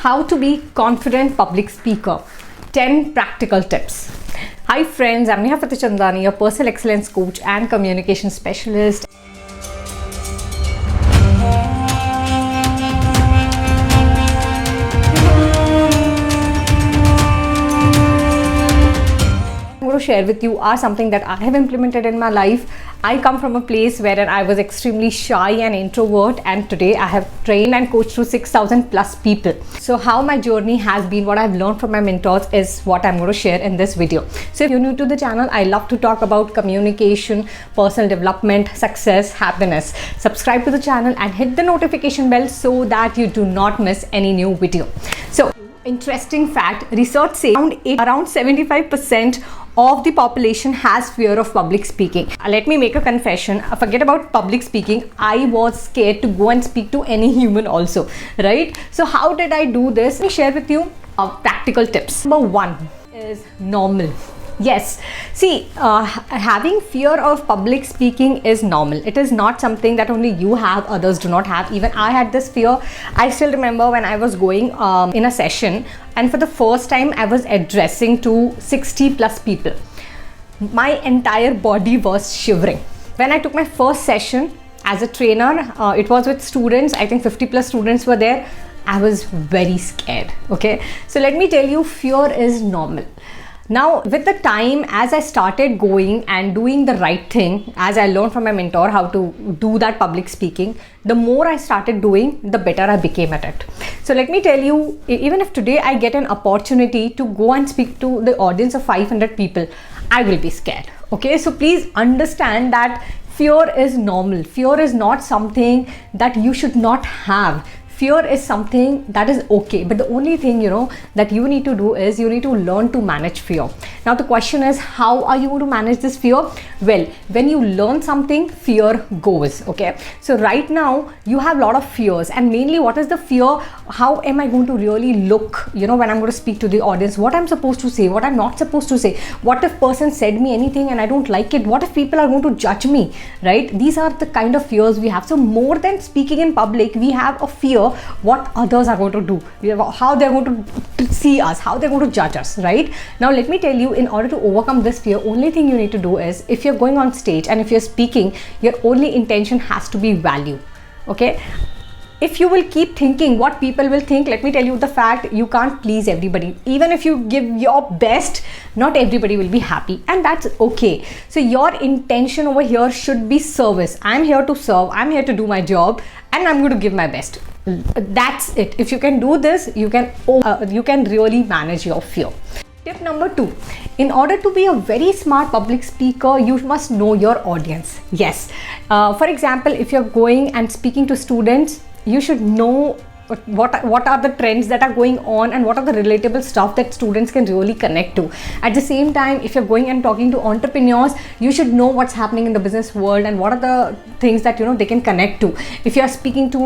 How to be confident public speaker. 10 practical tips. Hi friends, I'm Neha Fatehchandani, your personal excellence coach and communication specialist. I'm going to share with you are something that I have implemented in my life. I come from a place where I was extremely shy and introvert, and today I have trained and coached through 6,000 plus people. So how my journey has been, what I've learned from my mentors is what I'm going to share in this video. So if you're new to the channel, I love to talk about communication, personal development, success, happiness. Subscribe to the channel and hit the notification bell so that you do not miss any new video. So interesting fact, research says around 75% of the population has fear of public speaking. Let me make a confession. Forget about public speaking. I was scared to go and speak to any human also, right? So how did I do this? Let me share with you practical tips. Number one is normal. Yes, see, having fear of public speaking is normal. It is not something that only you have, others do not have. Even I had this fear. I still remember when I was going in a session, and for the first time I was addressing to 60 plus people. My entire body was shivering. When I took my first session as a trainer, it was with students. I think 50 plus students were there. I was very scared. Okay, so let me tell you, fear is normal. Now, with the time, as I started going and doing the right thing, as I learned from my mentor how to do that public speaking, the more I started doing, the better I became at it. So let me tell you, even if today I get an opportunity to go and speak to the audience of 500 people, I will be scared. Okay, so please understand that fear is normal. Fear is not something that you should not have. Fear is something that is okay, but the only thing that you need to do is you need to learn to manage fear. Now the question is, how are you going to manage this fear? Well, when you learn something, fear goes. Okay, so right now you have a lot of fears, and mainly what is the fear? How am I going to really look when I'm going to speak to the audience? What I'm supposed to say, what I'm not supposed to say? What if person said me anything and I don't like it? What if people are going to judge me, right? These are the kind of fears we have. So more than speaking in public, we have a fear what others are going to do, how they're going to see us, how they're going to judge us, right? Now let me tell you, in order to overcome this fear, only thing you need to do is, if you're going on stage and if you're speaking, your only intention has to be value. Okay, if you will keep thinking what people will think, let me tell you the fact, you can't please everybody. Even if you give your best, not everybody will be happy, and that's okay. So your intention over here should be service. I'm here to serve, I'm here to do my job, and I'm going to give my best. That's it. If you can do this, you can really manage your fear. Tip number 2, in order to be a very smart public speaker, you must know your audience. Yes, for example, if you're going and speaking to students, you should know what are the trends that are going on and what are the relatable stuff that students can really connect to. At the same time, if you're going and talking to entrepreneurs, you should know what's happening in the business world and what are the things that they can connect to. If you're speaking to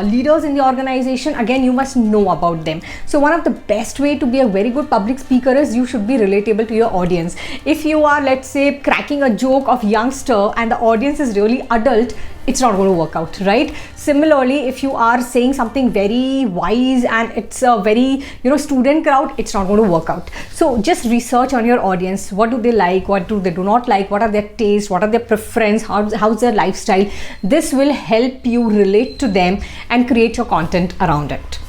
leaders in the organization, again, you must know about them. So one of the best way to be a very good public speaker is you should be relatable to your audience. If you are, let's say, cracking a joke of youngster and the audience is really adult, it's not going to work out, right? Similarly, if you are saying something very wise and it's a very student crowd, it's not going to work out. So just research on your audience. What do they like? What do they do not like? What are their tastes? What are their preference? How's their lifestyle? This will help you relate to them and create your content around it.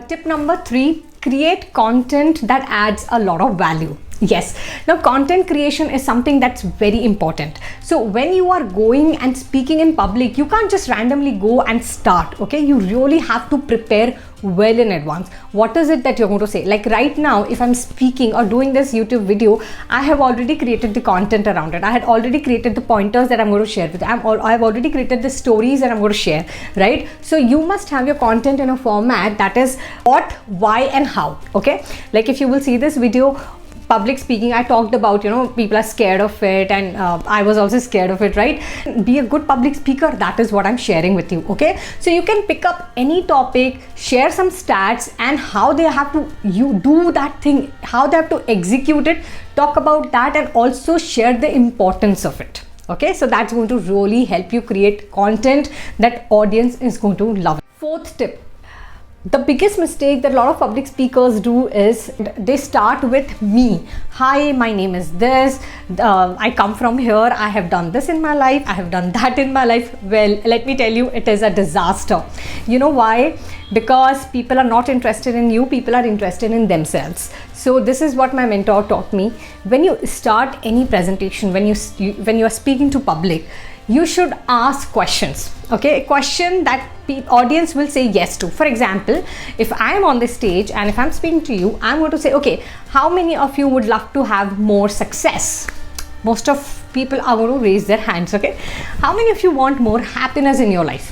Tip number 3, create content that adds a lot of value. Yes, now content creation is something that's very important. So when you are going and speaking in public, you can't just randomly go and start. Okay, you really have to prepare well in advance. What is it that you're going to say? Like right now, if I'm speaking or doing this YouTube video, I have already created the content around it. I had already created the pointers that I'm going to share with you. I have already created the stories that I'm going to share, right? So you must have your content in a format that is what, why, and how. Okay, like if you will see this video, public speaking, I talked about, people are scared of it, and I was also scared of it, right? Be a good public speaker. That is what I'm sharing with you. Okay, so you can pick up any topic, share some stats and how they have to do that thing, how they have to execute it, talk about that, and also share the importance of it. Okay, so that's going to really help you create content that audience is going to love. Fourth tip, The biggest mistake that a lot of public speakers do is they start with me. Hi, my name is this, I come from here, I have done this in my life, I have done that in my life. Well, let me tell you, it is a disaster. You know why? Because people are not interested in you, people are interested in themselves. So this is what my mentor taught me. When you start any presentation, when you are speaking to public, you should ask questions, okay? A question that the audience will say yes to. For example, if I am on the stage and if I'm speaking to you, I'm going to say, okay, how many of you would love to have more success? Most of people are going to raise their hands, okay? How many of you want more happiness in your life?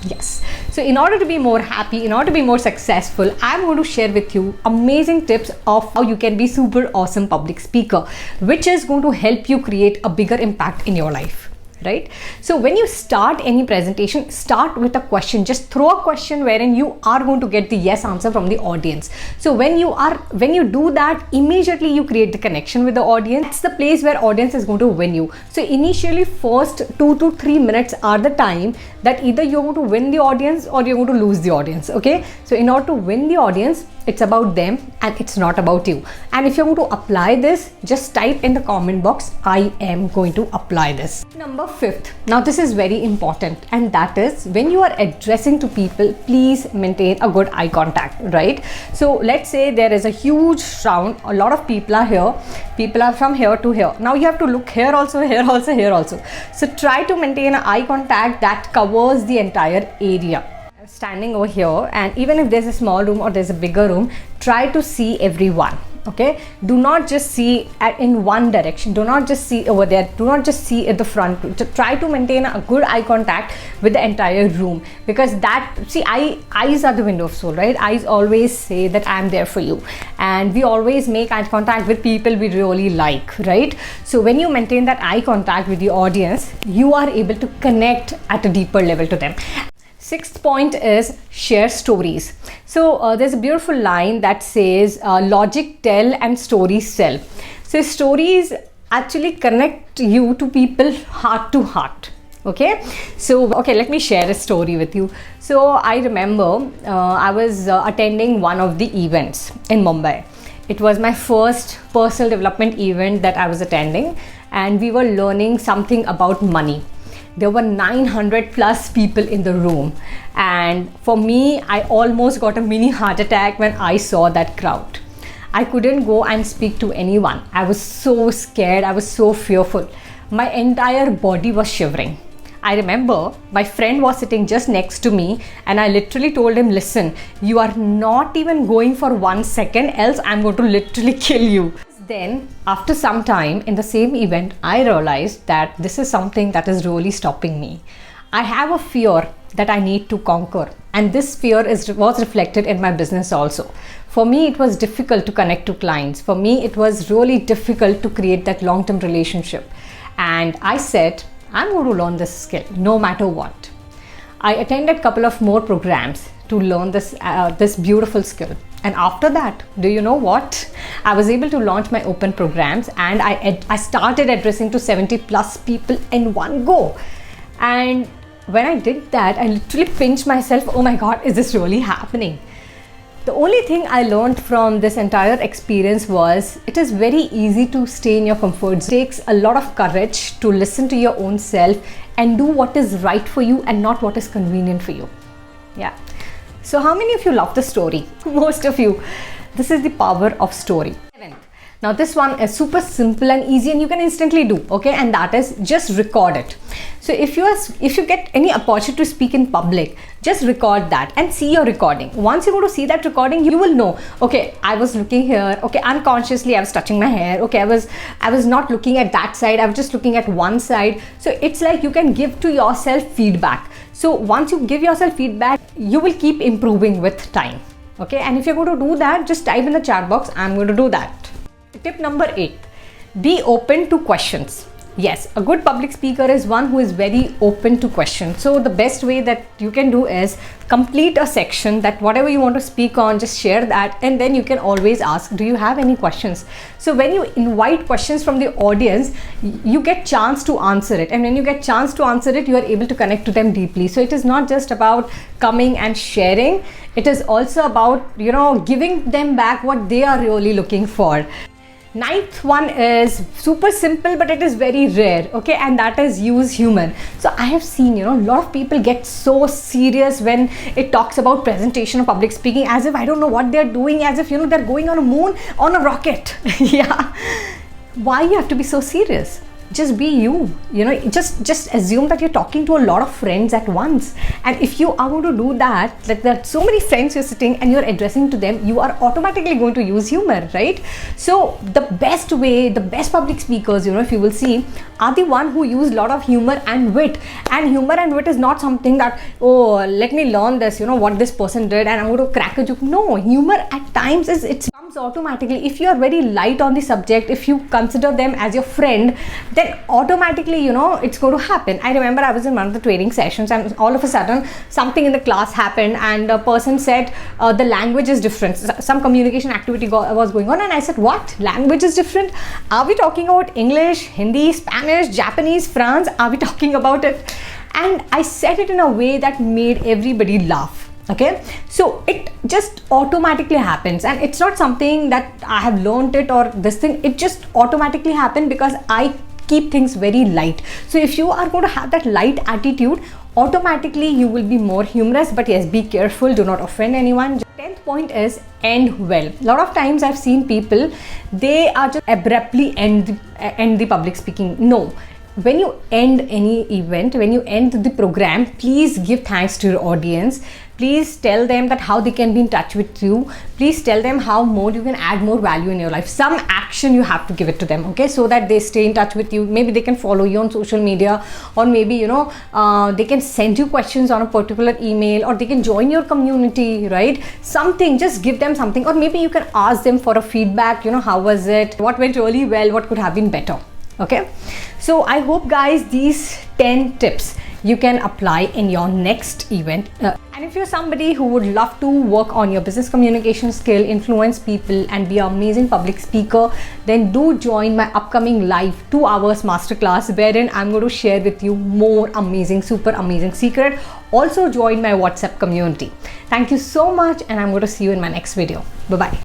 Yes. So in order to be more happy, in order to be more successful, I'm going to share with you amazing tips of how you can be super awesome public speaker, which is going to help you create a bigger impact in your life. Right? So when you start any presentation, start with a question. Just throw a question wherein you are going to get the yes answer from the audience. So when you do that, immediately you create the connection with the audience. It's the place where audience is going to win you. So initially, first 2 to 3 minutes are the time that either you're going to win the audience or you're going to lose the audience. Okay? So in order to win the audience, it's about them and it's not about you. And if you're going to apply this, just type in the comment box, I am going to apply this. Number 5th. Now this is very important, and that is when you are addressing to people, please maintain a good eye contact, right? So let's say there is a huge round, a lot of people are here, people are from here to here. Now you have to look here also, here also, here also. So try to maintain an eye contact that covers the entire area. Standing over here, and even if there's a small room or there's a bigger room, try to see everyone. Okay, do not just see in one direction, do not just see over there, do not just see at the front. Try to maintain a good eye contact with the entire room, because that, see, eyes are the window of soul, right? Eyes always say that I'm there for you, and we always make eye contact with people we really like, right? So when you maintain that eye contact with the audience, you are able to connect at a deeper level to them. 6th point is share stories. So there's a beautiful line that says logic tell and stories sell. So stories actually connect you to people heart to heart. Okay, so let me share a story with you. So I remember I was attending one of the events in Mumbai. It was my first personal development event that I was attending, and we were learning something about money. There were 900 plus people in the room, and for me, I almost got a mini heart attack when I saw that crowd. I couldn't go and speak to anyone. I was so scared, I was so fearful. My entire body was shivering. I remember my friend was sitting just next to me, and I literally told him, listen, you are not even going for 1 second, else I'm going to literally kill you. Then after some time in the same event, I realized that this is something that is really stopping me. I have a fear that I need to conquer, and this fear was reflected in my business also. For me, it was difficult to connect to clients. For me, it was really difficult to create that long-term relationship. And I said, I'm going to learn this skill no matter what. I attended a couple of more programs to learn this beautiful skill. And after that, do you know what? I was able to launch my open programs, and I started addressing to 70 plus people in one go. And when I did that, I literally pinched myself, oh my God, is this really happening? The only thing I learned from this entire experience was it is very easy to stay in your comfort zone. It takes a lot of courage to listen to your own self and do what is right for you and not what is convenient for you. Yeah. So how many of you love the story? Most of you. This is the power of story. Now this one is super simple and easy, and you can instantly do, okay? And that is just record it. So if you get any opportunity to speak in public, just record that and see your recording. Once you go to see that recording, you will know, okay, I was looking here, okay, unconsciously I was touching my hair, okay, I was not looking at that side, I was just looking at one side. So it's like you can give to yourself feedback. So once you give yourself feedback, you will keep improving with time, okay? And if you're going to do that, just type in the chat box, I'm going to do that. Tip number 8, be open to questions. Yes, a good public speaker is one who is very open to questions. So the best way that you can do is complete a section that whatever you want to speak on, just share that, and then you can always ask, do you have any questions? So when you invite questions from the audience, you get chance to answer it, and when you get chance to answer it, you are able to connect to them deeply. So it is not just about coming and sharing, it is also about, you know, giving them back what they are really looking for. Ninth one is super simple, but it is very rare, okay, and that is use humor. So I have seen, you know, a lot of people get so serious when it talks about presentation or public speaking, as if I don't know what they're doing, as if, you know, they're going on a moon on a rocket. Yeah, why you have to be so serious? Just be you, you know, just assume that you're talking to a lot of friends at once, and if you are going to do that, like there are so many friends you're sitting and you're addressing to them, you are automatically going to use humor, right? So the best way, the best public speakers, you know, if you will see, are the one who use a lot of humor and wit. And humor and wit is not something that, oh, let me learn this, you know, what this person did and I'm going to crack a joke. No, humor at times is, it comes automatically. If you are very light on the subject, if you consider them as your friend, then automatically, you know, it's going to happen. I remember I was in one of the training sessions, and all of a sudden something in the class happened, and a person said the language is different. Some communication activity was going on, and I said, what? Language is different? Are we talking about English, Hindi, Spanish, Japanese, France? Are we talking about it? And I said it in a way that made everybody laugh. Okay, so it just automatically happens, and it's not something that I have learned it or this thing. It just automatically happened because I keep things very light. So if you are going to have that light attitude, automatically you will be more humorous. But yes, be careful, do not offend anyone. 10th point is end well. A lot of times I've seen people, they are just abruptly end the public speaking. No. When you end any event, when you end the program, please give thanks to your audience. Please tell them that how they can be in touch with you. Please tell them how more you can add more value in your life. Some action you have to give it to them, okay, so that they stay in touch with you. Maybe they can follow you on social media, or maybe, you know, they can send you questions on a particular email, or they can join your community, right? Something, just give them something, or maybe you can ask them for a feedback, you know, how was it? What went really well? What could have been better? Okay, so I hope guys these 10 tips you can apply in your next event. And if you're somebody who would love to work on your business communication skill, influence people, and be an amazing public speaker, then do join my upcoming live 2 hours masterclass, wherein I'm going to share with you more amazing, super amazing secret. Also join my WhatsApp community. Thank you so much, and I'm going to see you in my next video. Bye bye.